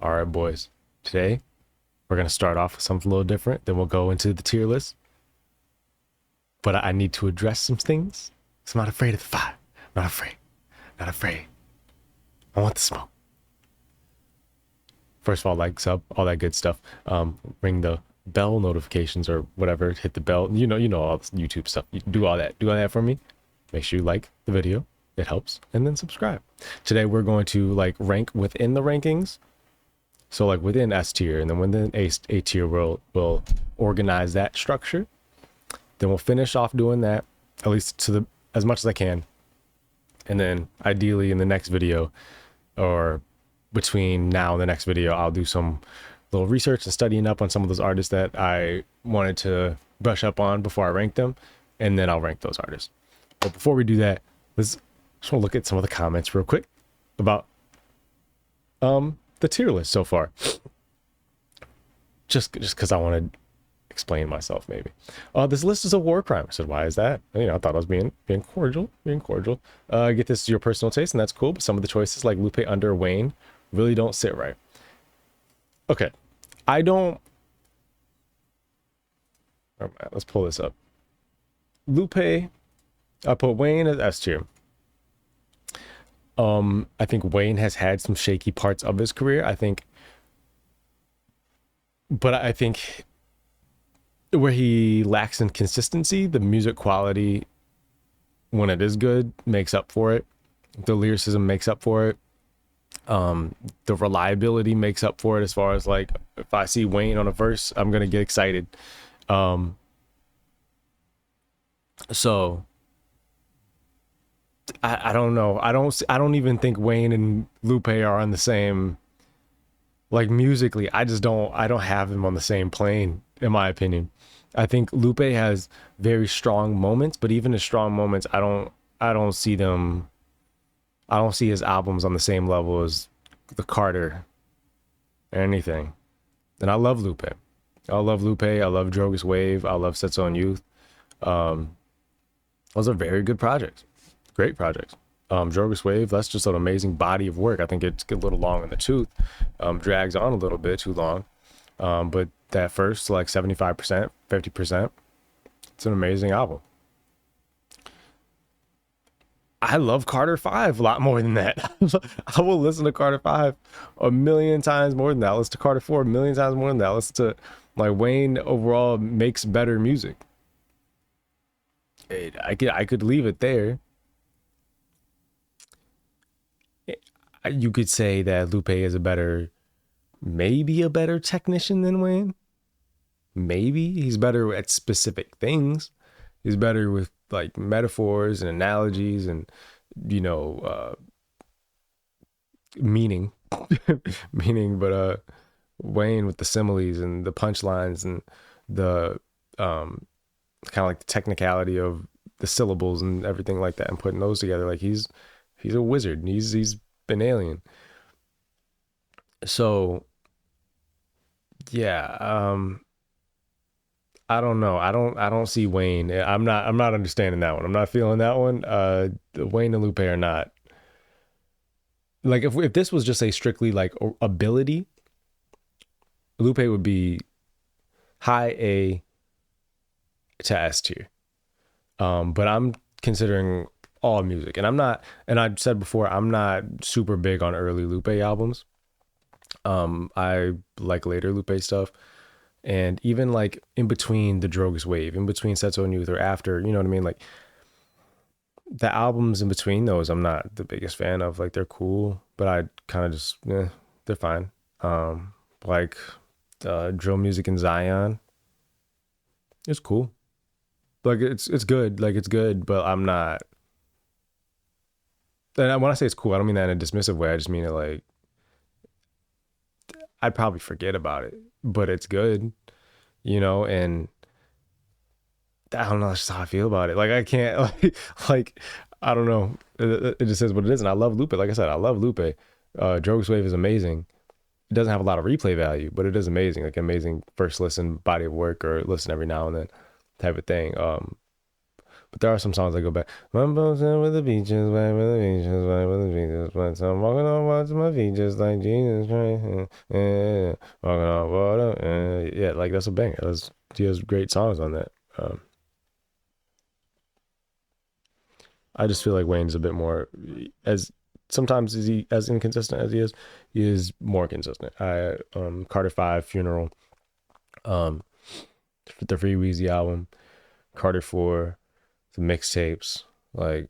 All right, boys. Today, we're going to start off with something a little different. Then we'll go into the tier list. But I need to address some things. So I'm not afraid of the fire. Not afraid. Not afraid. I want the smoke. First of all, like, sub, all that good stuff. Ring the bell notifications or whatever. Hit the bell. You know all this YouTube stuff. You do all that. Do all that for me. Make sure you like the video. It helps. And then subscribe. Today, we're going to like rank within the rankings. So like within S tier, and then within A tier, we'll organize that structure. Then we'll finish off doing that, at least to the as much as I can. And then ideally in the next video, or between now and the next video, I'll do some little research and studying up on some of those artists that I wanted to brush up on before I rank them, and then I'll rank those artists. But before we do that, let's just want to look at some of the comments real quick about the tier list so far. Just because I want to explain myself, maybe. This list is a war crime. I said, why is that? I thought I was being cordial, I get this is your personal taste, and that's cool. But some of the choices, like Lupe under Wayne, really don't sit right. Okay, I don't. All right, let's pull this up. Lupe, I put Wayne as S tier. I think Wayne has had some shaky parts of his career. But I think where he lacks in consistency, the music quality, when it is good, makes up for it. The lyricism makes up for it. The reliability makes up for it, as far as like, if I see Wayne on a verse, I'm going to get excited. So I don't know. I don't even think Wayne and Lupe are on the same, like, musically. I don't have them on the same plane, in my opinion. I think Lupe has very strong moments, but even his strong moments, I don't see them. I don't see his albums on the same level as the Carter or anything. And I love Lupe. I love Lupe. I love Drogas Wave. I love Sets on Youth. Those are very good projects. Great projects. Drogas Wave, that's just an amazing body of work. I think it's a little long in the tooth. Drags on a little bit too long. But that first, like 75%, 50%, it's an amazing album. I love Carter 5 a lot more than that. I will listen to Carter 5 a million times more than that. Listen to Carter 4 a million times more than that. Listen to, like, Wayne overall makes better music. I could leave it there. You could say that Lupe is maybe a better technician than Wayne. Maybe he's better at specific things. He's better with like metaphors and analogies and, meaning, But Wayne with the similes and the punchlines and the kind of like the technicality of the syllables and everything like that, and putting those together, like he's a wizard. He's been alien. So yeah, I don't know. I don't see Wayne. I'm not understanding that one. I'm not feeling that one. Wayne and Lupe are not, like, if this was just a strictly like ability, Lupe would be high A to S tier. But I'm considering all music, and I said before, I'm not super big on early Lupe albums. I like later Lupe stuff, and even like in between the Drogas Wave, in between Sets on Youth, or after, you know what I mean? Like, the albums in between those, I'm not the biggest fan of. Like, they're cool, but I kind of just, they're fine. Like, Drill Music in Zion, it's cool. Like, it's good. Like, it's good, but I'm not. And when I say it's cool, I don't mean that in a dismissive way. I just mean it like, I'd probably forget about it, but it's good, and I don't know, that's just how I feel about it. Like, I can't, like, I don't know. It just is what it is. And I love Lupe. Like I said, I love Lupe. Drogas Wave is amazing. It doesn't have a lot of replay value, but it is amazing. Like, amazing first listen, body of work, or listen every now and then type of thing. But there are some songs that go back. I'm posting with the beaches, back with the beaches, back with the beaches. But I'm walking on water, my feet just like Jesus Christ. Yeah, walking on water. Yeah, like that's a banger. He has great songs on that. I just feel like Wayne's a bit more as sometimes is he as inconsistent as he is more consistent. I Carter 5 Funeral, um the Free Weezy album, Carter 4, the mixtapes, like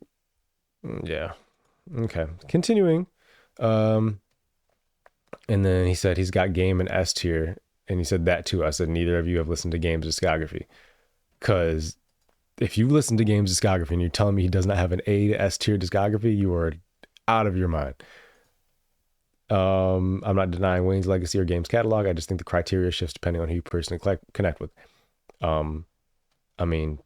yeah. Okay. Continuing. Um and then he said he's got Game and S tier, and he said that too. I said neither of you have listened to Game's discography, cuz if you listen to Game's discography and you're telling me he does not have an A to S tier discography, you are out of your mind. I'm not denying Wayne's legacy or Game's catalog. I just think the criteria shifts depending on who you personally connect with. Um, I mean,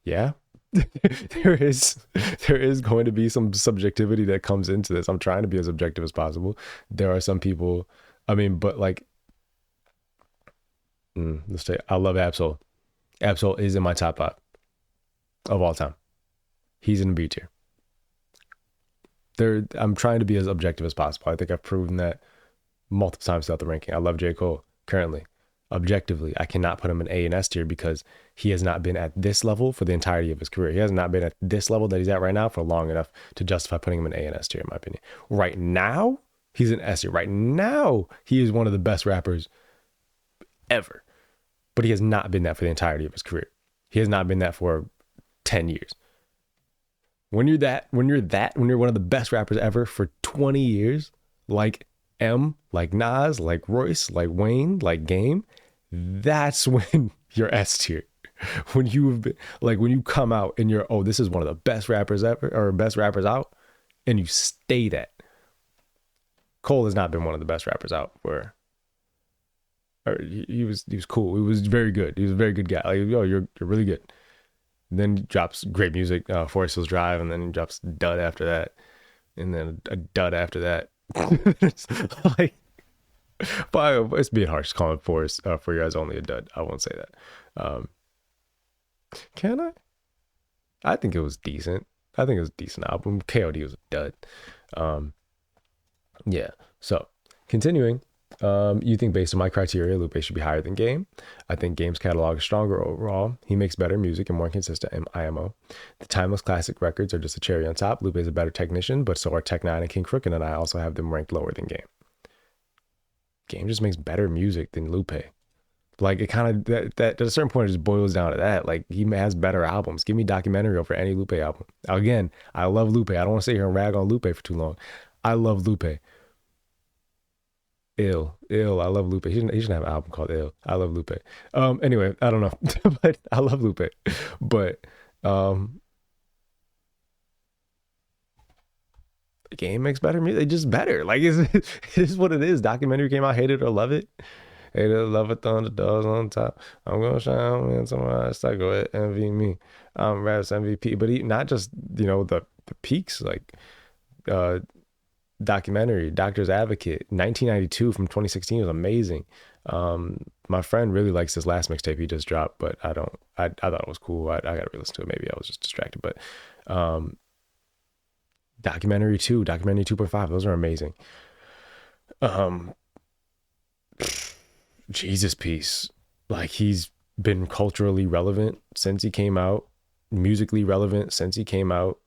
yeah, there is there is going to be some subjectivity that comes into this. I'm trying to be as objective as possible. There are some people. I mean, but like, let's say I love Absol. Absol is in my top 5 of all time. He's in the B tier. I'm trying to be as objective as possible. I think I've proven that multiple times throughout the ranking. I love J.Cole currently. Objectively, I cannot put him in A and S tier because he has not been at this level for the entirety of his career. He has not been at this level that he's at right now for long enough to justify putting him in A and S tier, in my opinion. Right now, he's in S tier. Right now, he is one of the best rappers ever. But he has not been that for the entirety of his career. He has not been that for 10 years. When you're one of the best rappers ever for 20 years, like like Nas, like Royce, like Wayne, like Game, that's when you're S tier. When you've been like when you come out and you're, oh, this is one of the best rappers ever or best rappers out, and you stay that. Cole has not been one of the best rappers out for. Or he was cool. He was very good. He was a very good guy. Like, oh, you're really good. Then he drops great music, Forest Hills Drive, and then he drops dud after that, and then a dud after that. It's like, but it's being harsh calling Forest for Your Eyes Only a dud. I won't say that. Um, can I? I think it was decent. I think it was a decent album. KOD was a dud. Um, yeah. So continuing, you think based on my criteria, Lupe should be higher than Game. I think Game's catalog is stronger overall. He makes better music and more consistent in IMO. The timeless classic records are just a cherry on top. Lupe is a better technician, but so are Tech.9 and King Crooked, and I also have them ranked lower than Game. Game just makes better music than Lupe. Like it kind of that at a certain point it just boils down to that. Like he has better albums. Give me Documentary over any Lupe album. Again, I love Lupe. I don't want to sit here and rag on Lupe for too long. I love Lupe. Ill. I love Lupe. He should have an album called Ill. I love Lupe. Anyway, I don't know, but I love Lupe. But the Game makes better music. It's just better. Like it is what it is. Documentary came out, hate it or love it. Hate it, love it, thunder dogs on top. I'm gonna shine man. Somewhere I go ahead, envy me. I'm Raps MVP, but not just the peaks like uh Documentary, Doctor's Advocate, 1992 from 2016 was amazing. My friend really likes this last mixtape he just dropped, but I don't. I thought it was cool. I gotta re-listen to it. Maybe I was just distracted, but Documentary 2, Documentary 2.5, those are amazing. Um, Jesus Piece, like he's been culturally relevant since he came out, musically relevant since he came out,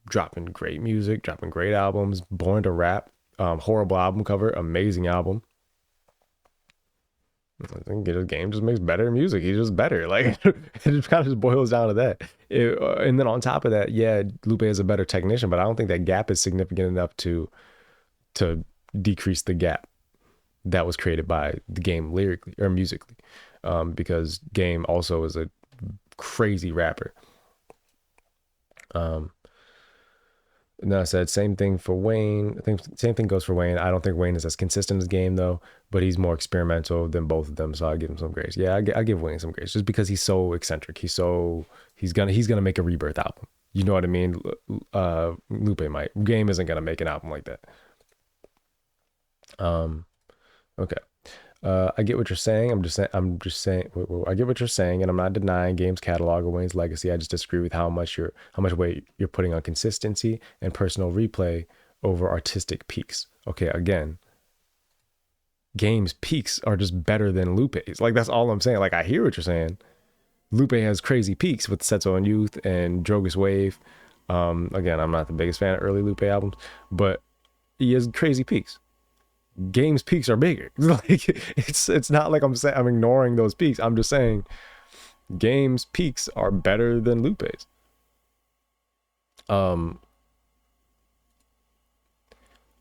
dropping great music, dropping great albums. Born to Rap, horrible album cover, amazing album. I think his Game just makes better music. He's just better. Like it just kind of just boils down to that. And then on top of that, yeah, Lupe is a better technician, but I don't think that gap is significant enough to decrease the gap that was created by the Game lyrically or musically, because Game also is a crazy rapper. And then I said same thing for Wayne. I think same thing goes for Wayne. I don't think Wayne is as consistent as Game though, but he's more experimental than both of them. So I give him some grace. Yeah, I give Wayne some grace just because he's so eccentric. He's gonna make a Rebirth album. You know what I mean? Lupe might. Game isn't gonna make an album like that. Okay. I get what you're saying. I get what you're saying, and I'm not denying Game's catalog or Wayne's legacy. I just disagree with how much weight you're putting on consistency and personal replay over artistic peaks. Okay, again, Game's peaks are just better than Lupe's. Like that's all I'm saying. Like I hear what you're saying. Lupe has crazy peaks with Setso and Youth and Drogas Wave. Again, I'm not the biggest fan of early Lupe albums, but he has crazy peaks. Game's peaks are bigger. Like it's not like I'm saying I'm ignoring those peaks. I'm just saying Game's peaks are better than Lupe's.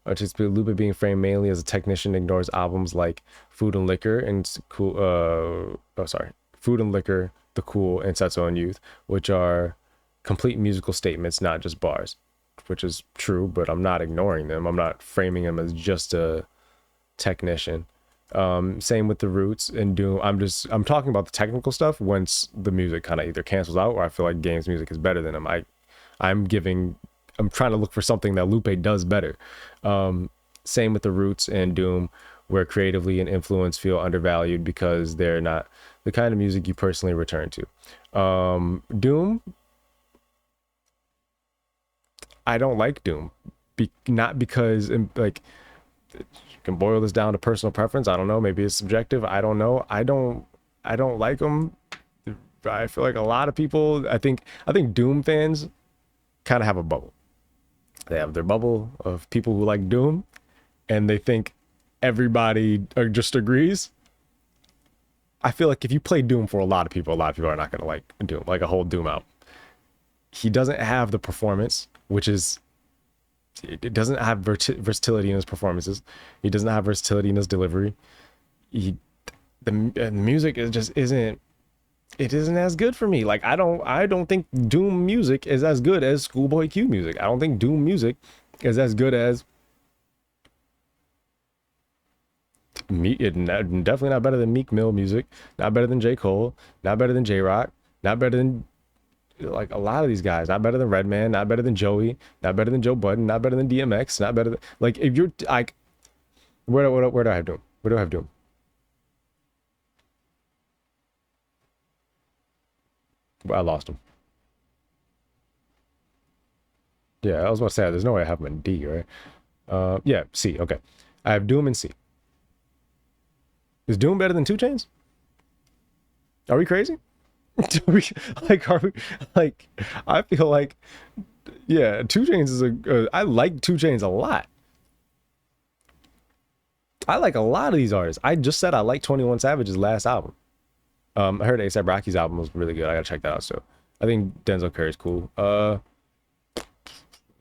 Artistic Lupe being framed mainly as a technician ignores albums like Food and Liquor and Cool. Food and Liquor, The Cool, and Setso and Youth, which are complete musical statements, not just bars. Which is true, but I'm not ignoring them. I'm not framing them as just a technician. Same with the Roots and Doom. I'm talking about the technical stuff once the music kind of either cancels out or I feel like Game's music is better than him. I'm trying to look for something that Lupe does better. Same with the Roots and Doom, where creatively and influence feel undervalued because they're not the kind of music you personally return to. Doom, I don't like Doom, not because like you can boil this down to personal preference. I don't know. Maybe it's subjective. I don't know. I don't like them. I feel like a lot of people. I think Doom fans kind of have a bubble. They have their bubble of people who like Doom, and they think everybody just agrees. I feel like if you play Doom for a lot of people are not going to like Doom, like a whole Doom out. He doesn't have the performance, which is, it doesn't have versatility in his performances. He doesn't have versatility in his delivery. The music is just isn't as good for me. Like I don't think Doom music is as good as Schoolboy Q music. I don't think Doom music is as good as definitely not better than Meek Mill music, not better than J. Cole, not better than J Rock, not better than like a lot of these guys, not better than Redman, not better than Joey, not better than Joe Budden, not better than DMX, not better than like if you're like where do I have Doom? Where do I have Doom? I lost him. Yeah, I was about to say there's no way I have him in D, right? Yeah, C. Okay, I have Doom in C. Is Doom better than 2 Chains? Are we crazy? Are we like? I feel like yeah, 2 Chains is I like 2 Chains a lot. I like a lot of these artists. I just said I like 21 Savage's last album. I heard A$AP Rocky's album was really good. I gotta check that out. So I think Denzel Curry's cool.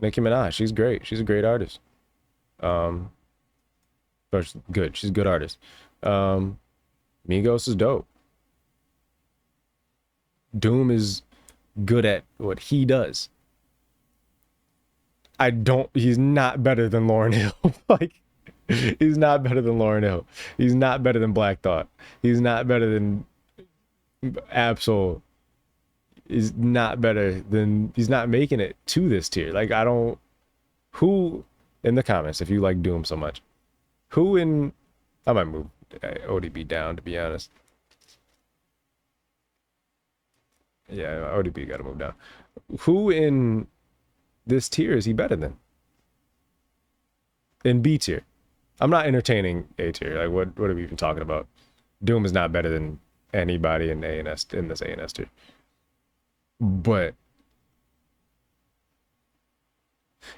Nicki Minaj, she's great. She's a great artist. Um, but she's good. She's a good artist. Um, Migos is dope. Doom is good at what he does. He's not better than Lauryn Hill. Like, he's not better than Lauryn Hill. He's not better than Black Thought. He's not better than Absol. He's not better than, he's not making it to this tier. Like, who in the comments, if you like Doom so much, I might move ODB down, to be honest. Yeah, ODB got to move down. Who in this tier is he better than? In B tier. I'm not entertaining A tier. Like, what are we even talking about? Doom is not better than anybody in A and S in this A and S tier. But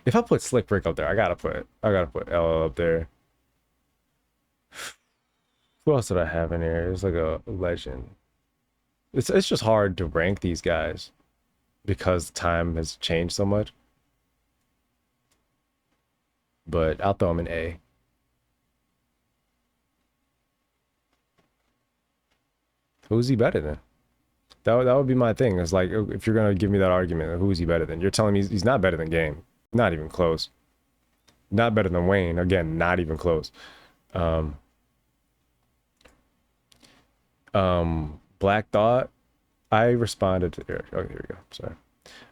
if I put Slick Rick up there, I gotta put LL up there. Who else did I have in here? It's like a legend. It's just hard to rank these guys because time has changed so much. But I'll throw them in A. Who's he better than? That would be my thing. It's like if you're gonna give me that argument, who is he better than? You're telling me he's not better than Game. Not even close. Not better than Wayne. Again, not even close. Um, Black Thought. I responded to here. Oh, here we go. Sorry.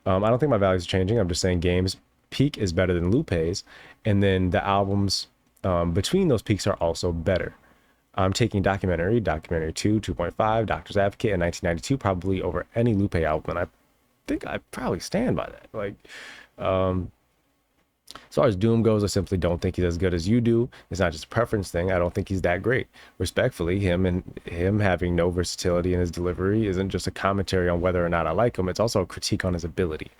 I don't think my values are changing. I'm just saying Game's peak is better than Lupe's, and then the albums between those peaks are also better. I'm taking Documentary 2, 2.5, Doctor's Advocate, and 1992 probably over any Lupe album, and I think I probably stand by that. Like, as far as Doom goes, I simply don't think he's as good as you do. It's not just a preference thing. I don't think he's that great. Respectfully, him having no versatility in his delivery isn't just a commentary on whether or not I like him. It's also a critique on his ability.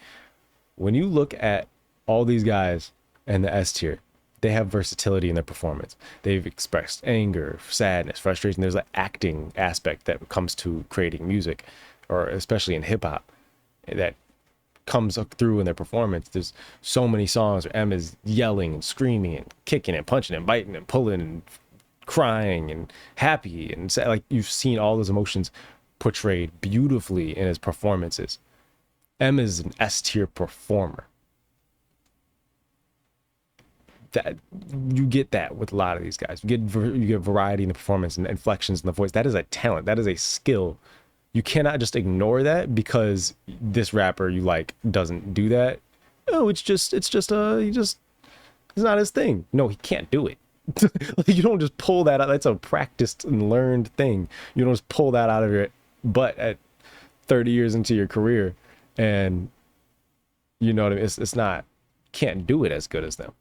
When you look at all these guys in the S tier, they have versatility in their performance. They've expressed anger, sadness, frustration. There's an acting aspect that comes to creating music, or especially in hip hop, that comes through in their performance. There's so many songs where M is yelling and screaming and kicking and punching and biting and pulling and crying and happy and sad. Like, you've seen all those emotions portrayed beautifully in his performances. M is an S tier performer. That you get that with a lot of these guys. You get variety in the performance and inflections in the voice. That is a talent. That is a skill. You cannot just ignore that because this rapper you like doesn't do that. Oh, it's not his thing. No, he can't do it. You don't just pull that out. That's a practiced and learned thing. You don't just pull that out of your butt at 30 years into your career, and you know what I mean. It's not, can't do it as good as them.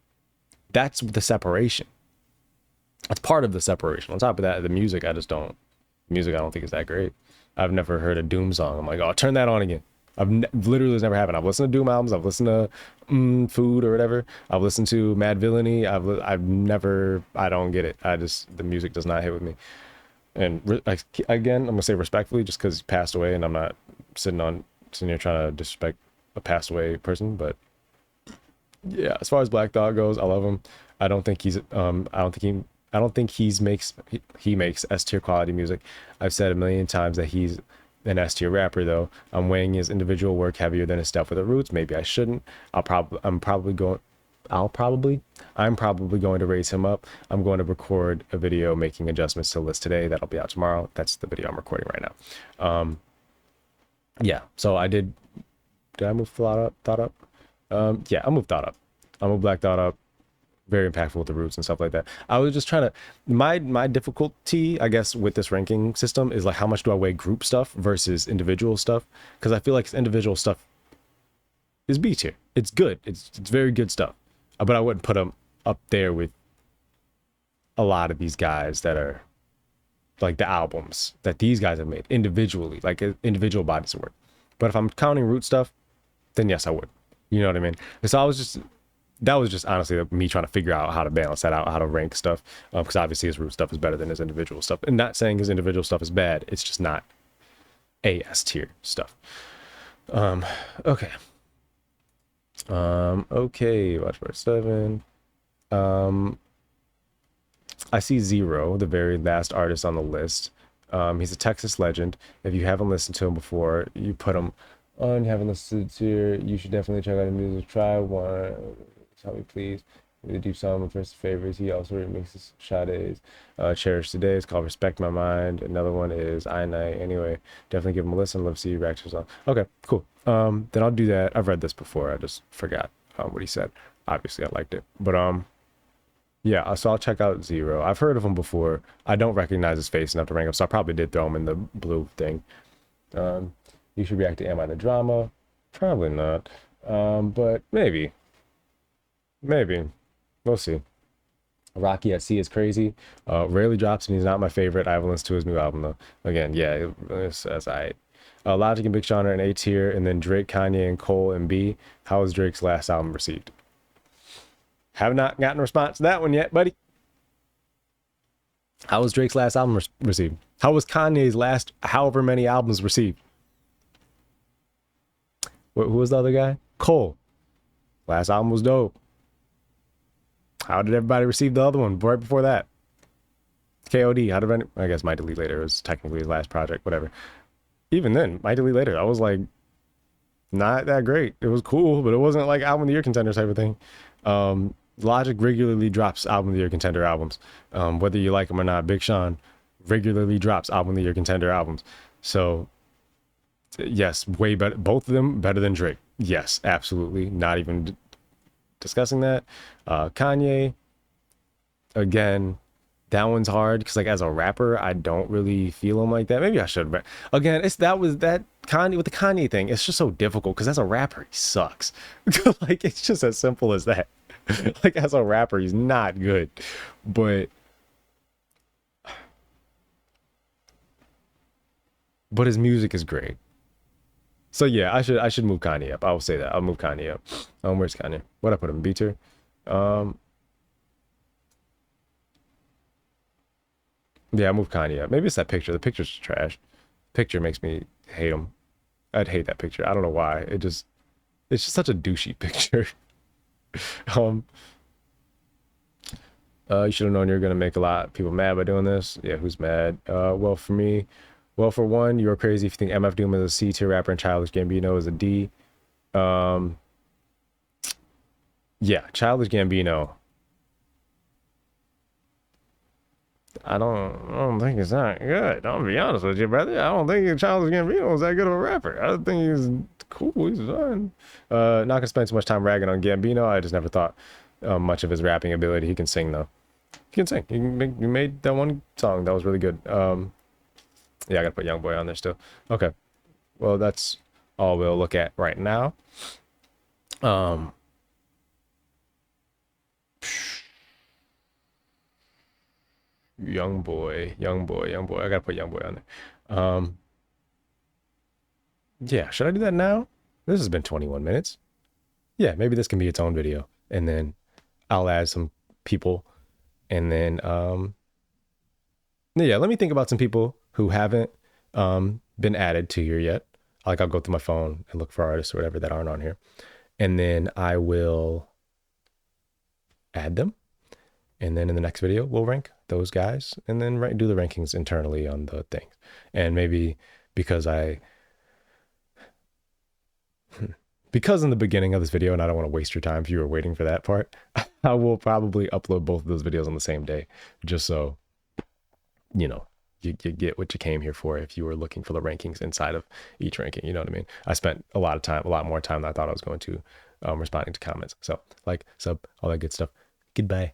That's the separation. That's part of the separation. On top of that, the music, I don't think is that great. I've never heard a Doom song. I'm like, oh, turn that on again. Literally, it's never happened. I've listened to Doom albums. I've listened to Food or whatever. I've listened to Mad Villainy. I've never, I don't get it. The music does not hit with me. And again, I'm gonna say respectfully, just because he passed away, and I'm not sitting here trying to disrespect a passed away person, but yeah, as far as Black Thought goes, I love him. I don't think he makes S tier quality music. I've said a million times that he's an S tier rapper, though. I'm weighing his individual work heavier than his stuff with the Roots. Maybe I shouldn't. I'm probably going to raise him up. I'm going to record a video making adjustments to the list today. That'll be out tomorrow. That's the video I'm recording right now. Yeah. So did I move Thought up? Yeah, I moved Thought up. I moved Black Thought up. Very impactful with the Roots and stuff like that. I was just trying to, my difficulty, I guess, with this ranking system is like, how much do I weigh group stuff versus individual stuff? Because I feel like individual stuff is B tier. It's good. It's very good stuff. But I wouldn't put them up there with a lot of these guys that are like the albums that these guys have made individually, like individual bodies of work. But if I'm counting Root stuff, then yes, I would. You know what I mean? So that was just honestly me trying to figure out how to balance that out, how to rank stuff. Because obviously his Root stuff is better than his individual stuff. And not saying his individual stuff is bad. It's just not S tier stuff. Okay. Okay. Watch part 7. I see Zero, the very last artist on the list. He's a Texas legend. If you haven't listened to him before, you put him on. You haven't listened to, you should definitely check out his music. Try one. Tell me please. The deep song, my first favorites. He also remixes Sade's Cherish Today. It's called Respect My Mind. Another one is I Night. Anyway, definitely give him a listen. Love to see you react to his song. Okay, cool. Then I'll do that. I've read this before. I just forgot what he said. Obviously, I liked it. But yeah, so I'll check out Zero. I've heard of him before. I don't recognize his face enough to rank him, so I probably did throw him in the blue thing. You should react to Am I the Drama? Probably not. But maybe. We'll see. Rocky at Sea is crazy. Rarely drops, and he's not my favorite. I haven't listened to his new album though. Again, yeah, it's I. Logic and Big Sean are in A tier, and then Drake, Kanye, and Cole in B. How was Drake's last album received? Have not gotten a response to that one yet, buddy. How was Drake's last album received? How was Kanye's last however many albums received? Who was the other guy? Cole. Last album was dope. How did everybody receive the other one right before that? KOD. How did I guess Might Delete Later was technically his last project, whatever. Even then, Might Delete Later, I was like, not that great. It was cool, but it wasn't like album of the year contender type of thing. Logic regularly drops album of the year contender albums. Whether you like them or not, Big Sean regularly drops album of the year contender albums. So yes, way better. Both of them better than Drake. Yes, absolutely. Not even discussing that. Kanye, again, That one's hard because like as a rapper, I don't really feel him like that. Maybe I should. But again, it's that was that Kanye with the Kanye thing. It's just so difficult because as a rapper, he sucks. Like it's just as simple as that. Like as a rapper, he's not good. But his music is great. So yeah, I should move Kanye up. I will say that. I'll move Kanye up. Where's Kanye? What I put him? B tier. Um, yeah, I move Kanye up. Maybe it's that picture. The picture's trash. Picture makes me hate him. I'd hate that picture. I don't know why. It's just such a douchey picture. Um, you should have known you're gonna make a lot of people mad by doing this. Yeah, who's mad? Well, for me, well, for one, you're crazy if you think MF Doom is a C tier rapper and Childish Gambino is a D. Um, yeah, Childish Gambino. I don't think it's that good. I'll be honest with you, brother. I don't think Childish Gambino is that good of a rapper. I think he's cool. He's fun. Not gonna spend too much time ragging on Gambino. I just never thought much of his rapping ability. He can sing though. He can sing. He made that one song that was really good. Yeah, I gotta put Young Boy on there still. Okay. Well, that's all we'll look at right now. Um, Young Boy, Young Boy, Young Boy. I gotta put Young Boy on there. Yeah, should I do that now? This has been 21 minutes. Yeah, maybe this can be its own video, and then I'll add some people, and then yeah, let me think about some people who haven't been added to here yet. Like I'll go through my phone and look for artists or whatever that aren't on here, and then I will add them. And then in the next video, we'll rank those guys and then do the rankings internally on the things. And maybe because because in the beginning of this video, and I don't want to waste your time if you were waiting for that part, I will probably upload both of those videos on the same day, just so, you know, you get what you came here for if you were looking for the rankings inside of each ranking. You know what I mean? I spent a lot of time, a lot more time than I thought I was going to, responding to comments. So like, sub, all that good stuff. Goodbye.